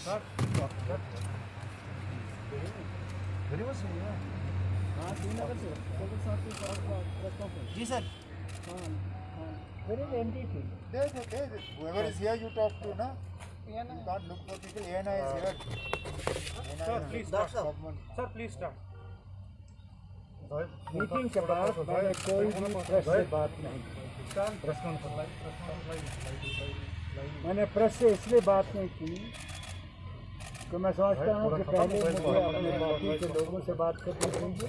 Ji sir. Whoever is here, you talk to, na? You can't look for people. ANI is here. Sir, please start. Sir, please start. Meeting के बाद मैंने कोई भी press से बात नहीं की। मैंने प्रेस से इसलिए बात नहीं की कि मैं समझता हूँ कि पहले मुझे अपने पार्टी के लोगों से बात करनी चाहिए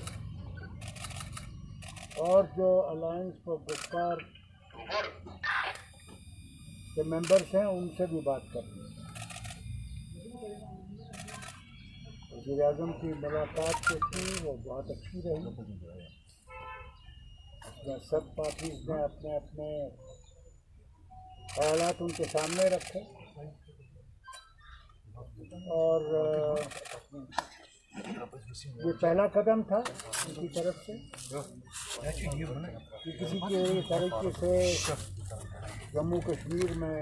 और जो अलायंस फॉर गुप्कार के मेंबर्स हैं उनसे भी बात करनी है। वज़ीर आज़म की मुलाकात जो थी वो बहुत अच्छी रही। सब पार्टीज ने अपने अपने ख्यालात उनके सामने रखे और ये पहला कदम था उनकी तरफ से कि किसी के तरीके से जम्मू कश्मीर में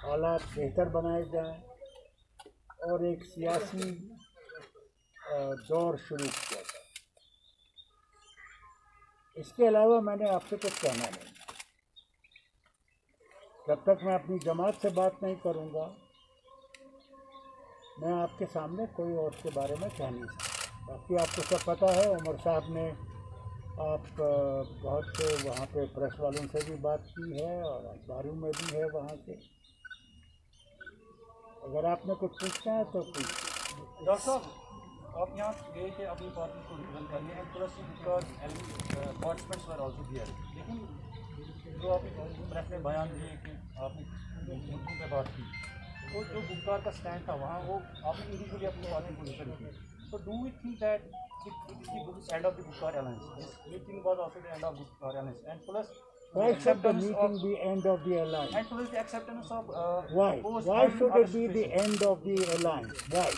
हालात बेहतर बनाए जाएं और एक सियासी दौर शुरू किया जाए। इसके अलावा मैंने आपसे कुछ कहना नहीं। जब तक मैं अपनी जमात से बात नहीं करूंगा मैं आपके सामने कोई और के बारे में कह नहीं सकता। बाकी आपको सब पता है, उमर साहब ने आप बहुत से वहाँ पे प्रेस वालों से भी बात की है और अखबारों में भी है वहाँ से। अगर आपने कुछ पूछना है तो पूछिए। डॉक्टर साहब, आप यहाँ गए थे अपनी पार्टी को रिप्रेजेंट करने and plus because participants were also here, लेकिन जो आपने प्रेस में बयान दिए कि आपने मुद्दों पे बात की, तो जो गुप्कार का स्टैंड था वहाँ वो आपने इंडिविजुअली अपनी पार्टी को रिप्रेजेंट की। So do we think that it is the end of the Gupkar alliance? This meeting was also the end of Gupkar alliance and plus why should the meeting be end of the alliance? and plus the acceptance of why should it be the end of the alliance? Why?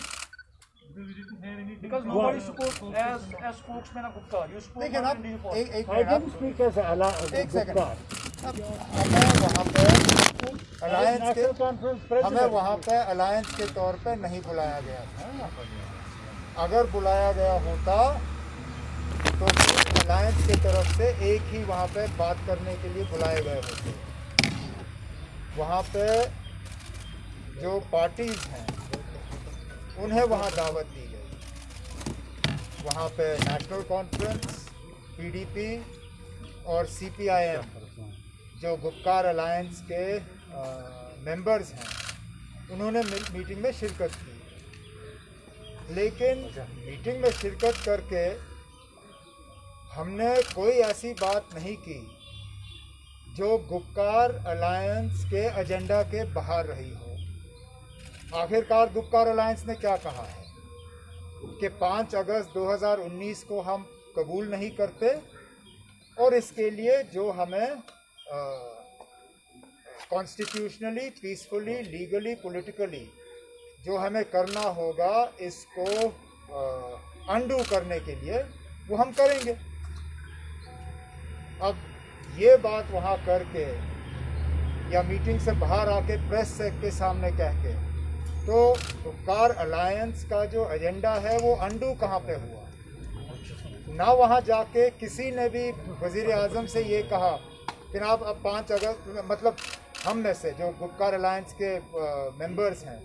Because nobody spoke as spokesman of Gupta. You spoke लेकिन as अब individual. I didn't speak as एक second. Gupkar. हमें वहाँ पे alliance National Conference President. हमें वहाँ पे alliance के तौर पे नहीं बुलाया गया था। अगर बुलाया गया होता तो अलायंस की तरफ से एक ही वहाँ पे बात करने के लिए बुलाए गए होते। वहाँ पे जो पार्टीज हैं उन्हें वहाँ दावत दी गई। वहाँ पे नेशनल कॉन्फ्रेंस, पीडीपी और सीपीआईएम जो गुप्कार अलायंस के मेंबर्स हैं उन्होंने मीटिंग में शिरकत की। लेकिन मीटिंग में शिरकत करके हमने कोई ऐसी बात नहीं की जो गुप्कार अलायंस के एजेंडा के बाहर रही हो। आखिरकार गुप्कार अलायंस ने क्या कहा है कि 5 अगस्त 2019 को हम कबूल नहीं करते और इसके लिए जो हमें कॉन्स्टिट्यूशनली, पीसफुली, लीगली, पॉलिटिकली जो हमें करना होगा इसको अनडू करने के लिए वो हम करेंगे। अब ये बात वहाँ करके या मीटिंग से बाहर आके प्रेस के सामने कह के तो गुप्कार अलायंस का जो एजेंडा है वो अनडू कहाँ पे हुआ? ना वहाँ जाके किसी ने भी वज़ीर आज़म से ये कहा कि ना अब 5 अगस्त मतलब हम में से जो गुप्कार अलायंस के मेंबर्स हैं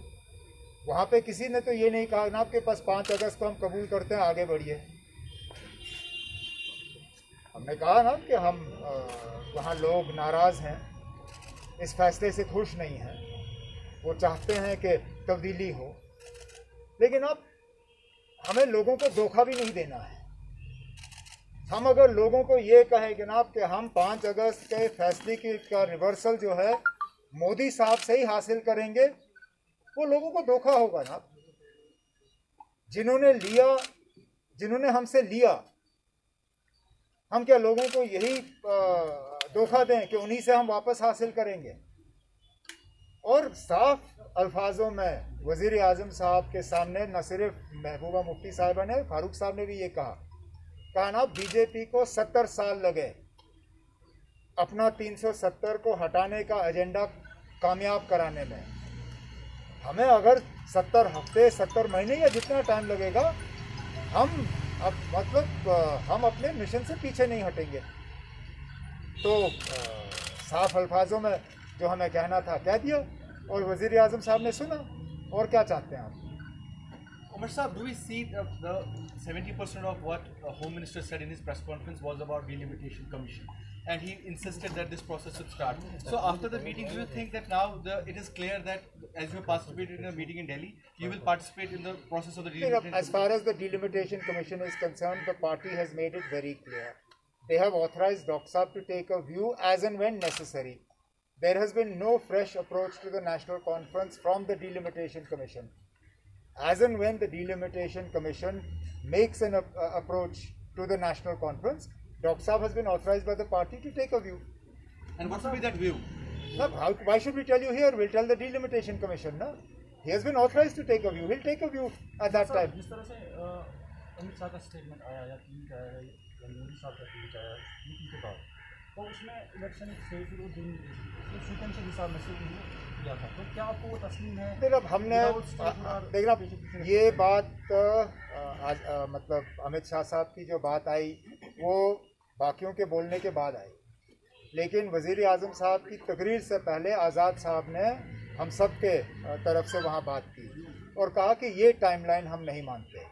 वहाँ पे किसी ने तो ये नहीं कहा ना आपके पास 5 अगस्त को हम कबूल करते हैं, आगे बढ़िए। हमने कहा ना कि हम वहाँ लोग नाराज़ हैं, इस फैसले से खुश नहीं हैं, वो चाहते हैं कि तब्दीली हो। लेकिन अब हमें लोगों को धोखा भी नहीं देना है। हम अगर लोगों को ये कहें जनाब कि हम 5 अगस्त के फैसले का रिवर्सल जो है मोदी साहब से ही हासिल करेंगे, वो लोगों को धोखा होगा ना। जिन्होंने हमसे लिया, हम क्या लोगों को यही धोखा दें कि उन्हीं से हम वापस हासिल करेंगे? और साफ अल्फाजों में वज़ीर आज़म साहब के सामने न सिर्फ महबूबा मुफ्ती साहिबा ने, फारूक साहब ने भी ये कहा ना बीजेपी को 70 साल लगे अपना 370 को हटाने का एजेंडा कामयाब कराने में। हमें अगर 70 हफ्ते 70 महीने या जितना टाइम लगेगा, हम हम अपने मिशन से पीछे नहीं हटेंगे। तो साफ अल्फाजों में जो हमें कहना था कह दिया, और वज़ीर आज़म साहब ने सुना। और क्या चाहते हैं आप? Umar Saab, do we see the 70% of what Home Minister said in his press conference was about delimitation commission, and he insisted that this process should start. So after the meeting, do you think that now it is clear that as you participated in a meeting in Delhi, you will participate in the process of the delimitation? As far as the delimitation commission is concerned, the party has made it very clear. They have authorized Dr. Saab to take a view as and when necessary. There has been no fresh approach to the National Conference from the delimitation commission. As and when the delimitation commission makes an approach to the National Conference, Dr. Saab has been authorized by the party to take a view. And what will be that view? Now, why should we tell you here? We'll tell the delimitation commission. No? He has been authorized to take a view. He'll take a view at that time. जिस तरह से अमित शाह का statement आया या tweet आया या मोदी साहब का ट्वीट आया मीटिंग के बाद, तो उसमें इलेक्शन से फिर वो दिन सीक्वेंस के हिसाब में से किया था, तो क्या आपको वो तस्लीम है? देखो, हमने देखना ये बात मतलब अमित शाह साहब की जो बात आई वो बाकियों के बोलने के बाद आई, लेकिन वज़ीर आज़म साहब की तकरीर से पहले आज़ाद साहब ने हम सब के तरफ से वहाँ बात की और कहा कि ये टाइमलाइन हम नहीं मानते।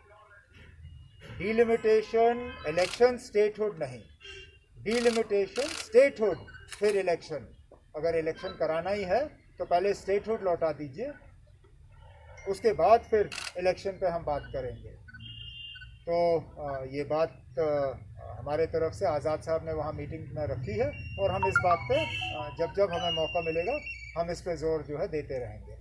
डिलिमिटेशन इलेक्शन स्टेटहुड नहीं, डिलिमिटेशन स्टेटहुड फिर इलेक्शन। अगर इलेक्शन कराना ही है तो पहले स्टेटहुड लौटा दीजिए, उसके बाद फिर इलेक्शन पे हम बात करेंगे। तो ये बात हमारे तरफ से आज़ाद साहब ने वहाँ मीटिंग में रखी है और हम इस बात पे जब जब हमें मौका मिलेगा हम इस पे जोर जो है देते रहेंगे।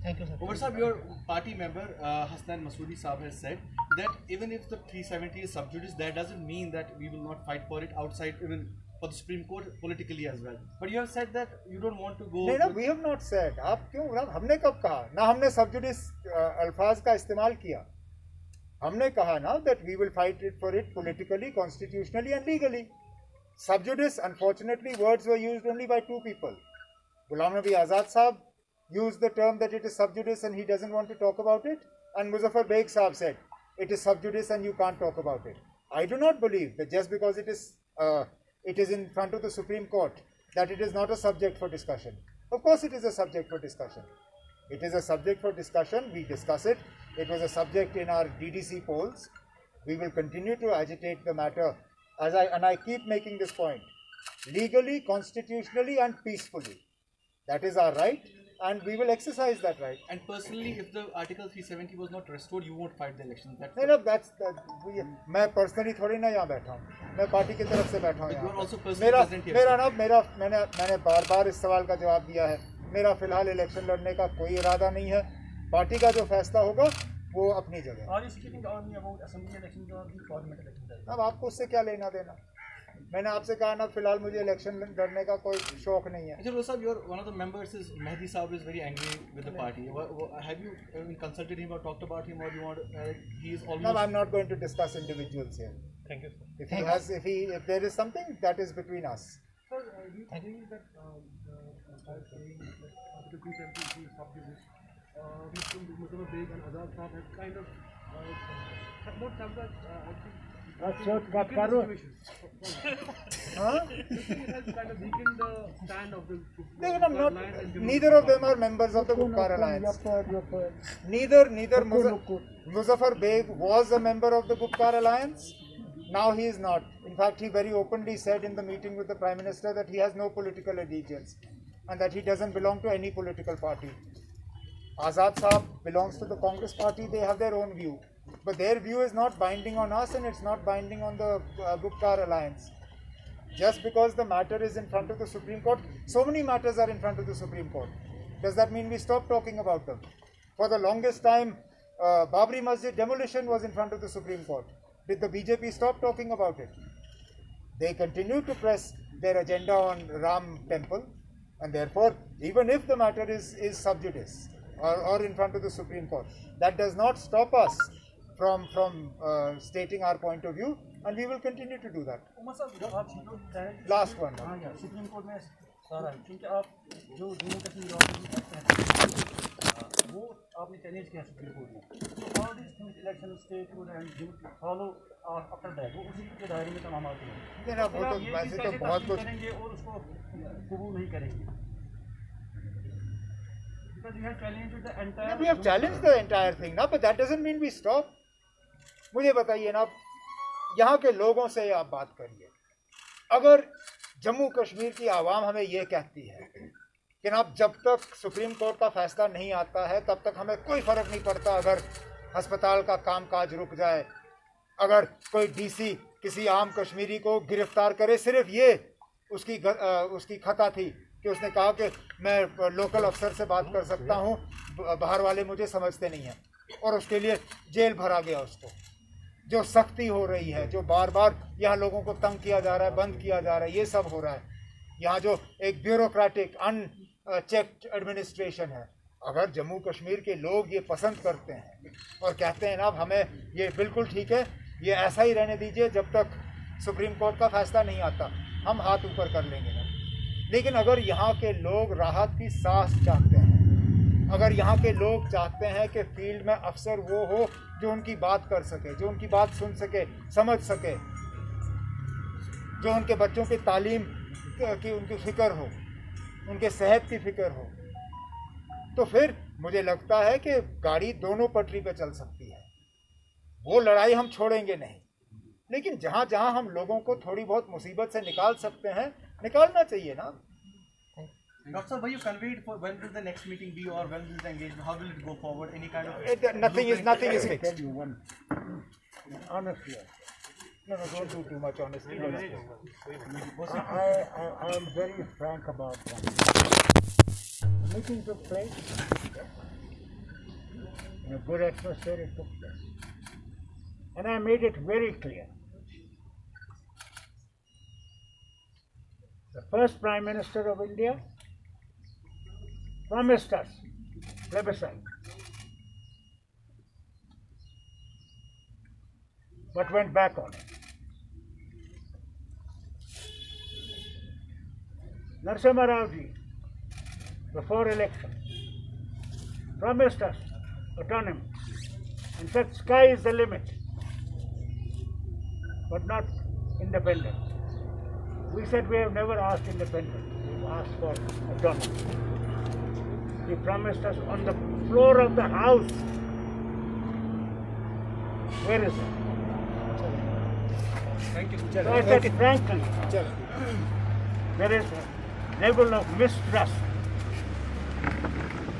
Thank you, sir. Umar Saab, your party member Hasnan Masoodi Saab has said that even if the 370 is sub judice, that doesn't mean that we will not fight for it outside, even for the Supreme Court politically as well. But you have said that you don't want to go. नहीं ना, we have not said. आप क्यों? हमने कब कहा? ना हमने sub judice अल्फाज का इस्तेमाल किया। हमने कहा ना that we will fight it for it politically, constitutionally and legally. Sub judice, unfortunately, words were used only by two people. Ghulam Nabi Azad Saab used the term that it is sub judice and he doesn't want to talk about it, and Muzaffar Beg Saab said it is sub judice and you can't talk about it. I do not believe that just because it is in front of the Supreme Court that it is not a subject for discussion. Of course it is a subject for discussion. It is a subject for discussion. We discuss it. It was a subject in our DDC polls. We will continue to agitate the matter and I keep making this point. Legally, constitutionally and peacefully. That is our right and we will exercise that right. And personally, if the Article 370 was not restored, you won't fight the elections. मैं personally थोड़ी ना यहाँ बैठा हूँ, मैं party की तरफ से बैठा हूँ यहाँ। मैंने बार इस सवाल का जवाब दिया है। मेरा फिलहाल इलेक्शन लड़ने का कोई इरादा नहीं है। पार्टी का जो फैसला होगा वो अपनी जगह। अब आपको उससे क्या लेना देना? मैंने आपसे कहा ना, फिलहाल मुझे इलेक्शन लड़ने का कोई शौक नहीं है। Sir, one of the members is Mehdi Saab is very angry with the party. Have you consulted him or talked about him, or you want? He is almost. No, I'm not going to discuss individuals here. Thank you, sir. If there is something that is between us. Sir, do you think that by saying that Article 370 is sub judice, Muzaffar Beg and Azad Saab have kind of not have that Neither of them are members of the Gupkar Alliance. Neither Muzaffar Beg was a member of the Gupkar Alliance. Now he is not. In fact, he very openly said in the meeting with the Prime Minister that he has no political allegiance and that he doesn't belong to any political party. Azad Saab belongs to the Congress party. They have their own view. But their view is not binding on us and it's not binding on the Gupkar Alliance. Just because the matter is in front of the Supreme Court, so many matters are in front of the Supreme Court. Does that mean we stop talking about them? For the longest time, Babri Masjid demolition was in front of the Supreme Court. Did the BJP stop talking about it? They continue to press their agenda on Ram Temple, and therefore, even if the matter is sub judice or in front of the Supreme Court, that does not stop us from stating our point of view, and we will continue to do that. Last one. सारा है, क्योंकि आप जो जम्मू कश्मीर वो आपने challenge किया supreme court में, तो all this things election statehood and follow after that वो उसी के दायरे में तमाम आते हैं। वो तो वैसे तो बहुत कुछ करेंगे और उसको कबूल नहीं करेंगे। Because you have challenged the entire. We have challenged the entire thing ना, but that doesn't mean we stop. मुझे बताइए ना, यहाँ के लोगों से आप बात करिए, अगर जम्मू कश्मीर की आवाम हमें ये कहती है कि ना जब तक सुप्रीम कोर्ट का फैसला नहीं आता है तब तक हमें कोई फर्क नहीं पड़ता, अगर अस्पताल का कामकाज रुक जाए, अगर कोई डीसी किसी आम कश्मीरी को गिरफ्तार करे, सिर्फ ये उसकी खता थी कि उसने कहा कि मैं लोकल अफसर से बात कर सकता हूँ, बाहर वाले मुझे समझते नहीं हैं, और उसके लिए जेल भरा गया उसको। जो सख्ती हो रही है, जो बार बार यहाँ लोगों को तंग किया जा रहा है, बंद किया जा रहा है, ये सब हो रहा है। यहाँ जो एक ब्यूरोक्रेटिक अनचेक्ड एडमिनिस्ट्रेशन है, अगर जम्मू कश्मीर के लोग ये पसंद करते हैं और कहते हैं ना हमें ये बिल्कुल ठीक है, ये ऐसा ही रहने दीजिए जब तक सुप्रीम कोर्ट का फैसला नहीं आता, हम हाथ ऊपर कर लेंगे ना। लेकिन अगर यहाँ के लोग राहत की सांस चाहते हैं, अगर यहाँ के लोग चाहते हैं कि फील्ड में अफसर वो हो जो उनकी बात कर सके, जो उनकी बात सुन सके, समझ सके, जो उनके बच्चों की तालीम की उनकी फिक्र हो, उनके सेहत की फिक्र हो, तो फिर मुझे लगता है कि गाड़ी दोनों पटरी पे चल सकती है। वो लड़ाई हम छोड़ेंगे नहीं, लेकिन जहाँ जहाँ हम लोगों को थोड़ी बहुत मुसीबत से निकाल सकते हैं, निकालना चाहिए ना। Dr. Sir, were you conveyed for when will the next meeting be, or when will the engagement, how will it go forward, any kind of Nothing is I'll fixed. tell you one honestly. No, don't do too much honesty. I am very frank about that. The meeting took place in a good atmosphere. It took place, and I made it very clear. The first Prime Minister of India promised us plebiscite, but went back on it. Narasimha Rao ji, before election, promised us autonomy and said sky is the limit, but not independence. We said we have never asked independence, we've asked for autonomy. He promised us on the floor of the house. Where is it? Thank you. So I said frankly, there is a level of mistrust,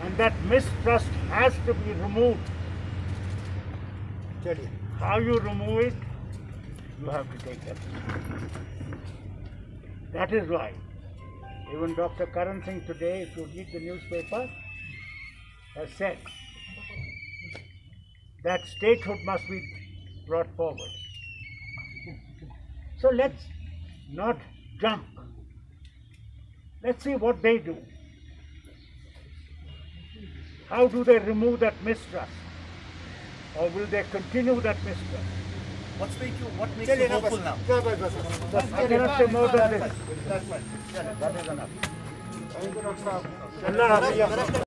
and that mistrust has to be removed. How you remove it, you have to take it. That is why even Dr. Karan Singh today, if you read the newspaper, has said that statehood must be brought forward. So let's not jump. Let's see what they do. How do they remove that mistrust? Or will they continue that mistrust? What makes you hopeful now? I cannot say more than this. That is enough. Allah Hafiz.